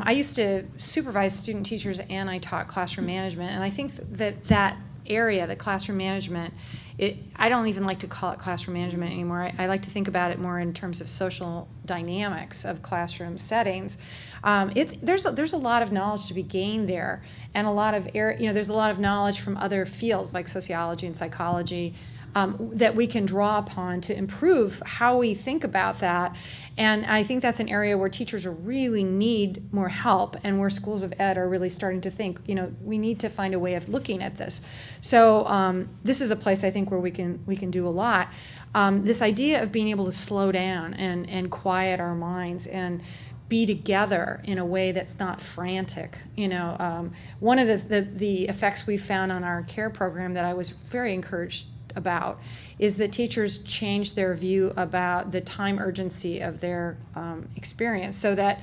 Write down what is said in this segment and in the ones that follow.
I used to supervise student teachers and I taught classroom management, and I think that area, the classroom management, I don't even like to call it classroom management anymore. I like to think about it more in terms of social dynamics of classroom settings. There's a lot of knowledge to be gained there, and there's a lot of knowledge from other fields like sociology and psychology that we can draw upon to improve how we think about that. And I think that's an area where teachers really need more help, and where schools of ed are really starting to think, we need to find a way of looking at this. So this is a place I think where we can do a lot. This idea of being able to slow down and quiet our minds and be together in a way that's not frantic. One of the effects we found on our care program that I was very encouraged about is that teachers change their view about the time urgency of their experience, so that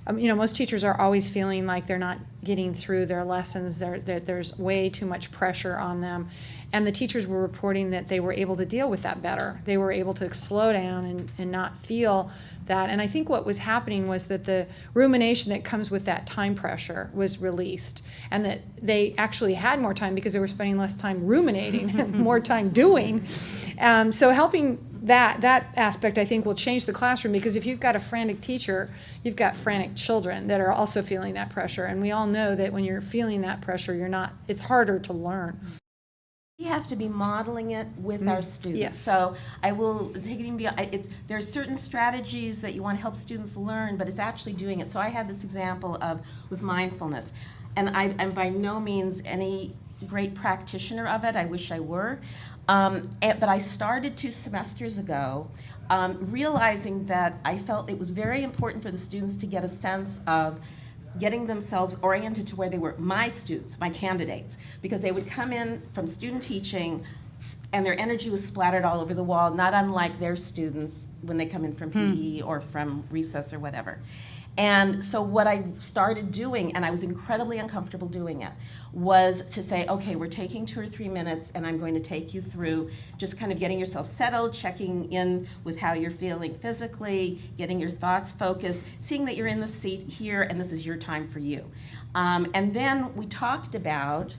most teachers are always feeling like they're not getting through their lessons, there's way too much pressure on them, and the teachers were reporting that they were able to deal with that better. They were able to slow down and not feel that. And I think what was happening was that the rumination that comes with that time pressure was released, and that they actually had more time because they were spending less time ruminating and more time doing. So helping that aspect, I think, will change the classroom, because if you've got a frantic teacher, you've got frantic children that are also feeling that pressure. And we all know that when you're feeling that pressure, it's harder to learn. We have to be modeling it with our students. Yes. So I will take it even beyond. There are certain strategies that you want to help students learn, but it's actually doing it. So I had this example with mindfulness, and I'm by no means any great practitioner of it. I wish I were. But I started 2 semesters ago, realizing that I felt it was very important for the students to get a sense of getting themselves oriented to where they were, my students, my candidates, because they would come in from student teaching and their energy was splattered all over the wall, not unlike their students when they come in from PE or from recess or whatever. And so what I started doing, and I was incredibly uncomfortable doing it, was to say, okay, we're taking 2 or 3 minutes, and I'm going to take you through just kind of getting yourself settled, checking in with how you're feeling physically, getting your thoughts focused, seeing that you're in the seat here, and this is your time for you. And then we talked about,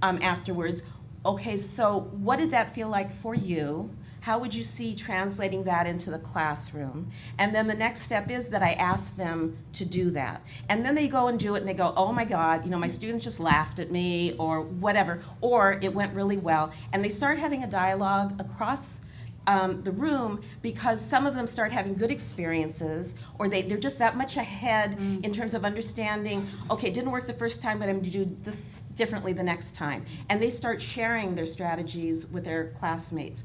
afterwards, okay, so what did that feel like for you? How would you see translating that into the classroom? And then the next step is that I ask them to do that. And then they go and do it, and they go, oh my God, my students just laughed at me, or whatever, or it went really well. And they start having a dialogue across the room, because some of them start having good experiences, or they're just that much ahead in terms of understanding, okay, it didn't work the first time, but I'm going to do this differently the next time. And they start sharing their strategies with their classmates,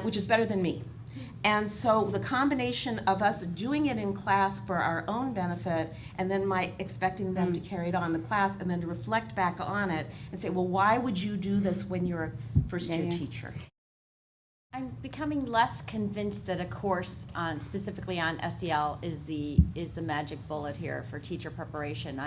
which is better than me. And so the combination of us doing it in class for our own benefit, and then expecting them to carry it on in the class, and then to reflect back on it and say, well, why would you do this when you're a first-year teacher? I'm becoming less convinced that a course specifically on SEL is the magic bullet here for teacher preparation.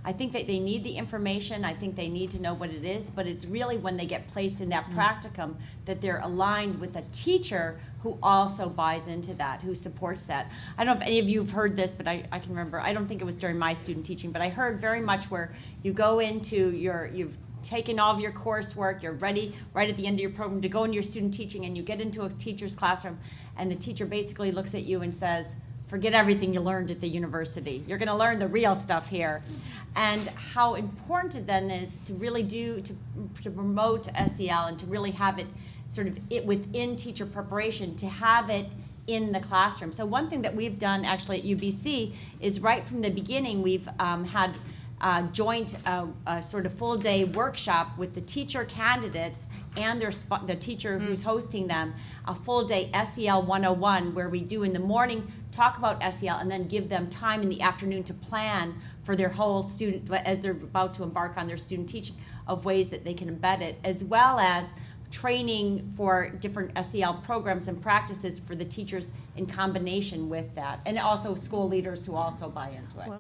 I think that they need the information. I think they need to know what it is, but it's really when they get placed in that practicum that they're aligned with a teacher who also buys into that, who supports that. I don't know if any of you have heard this, but I can remember, I don't think it was during my student teaching, but I heard very much where you go into you've taken all of your coursework, you're ready right at the end of your program to go into your student teaching, and you get into a teacher's classroom, and the teacher basically looks at you and says, forget everything you learned at the university. You're going to learn the real stuff here. And how important it then is to really to promote SEL and to really have it sort of within teacher preparation, to have it in the classroom. So one thing that we've done actually at UBC is right from the beginning we've had joint sort of full-day workshop with the teacher candidates and the teacher who's hosting them, a full-day SEL 101, where we do in the morning talk about SEL and then give them time in the afternoon to plan for their whole student, as they're about to embark on their student teaching, of ways that they can embed it, as well as training for different SEL programs and practices for the teachers in combination with that, and also school leaders who also buy into it.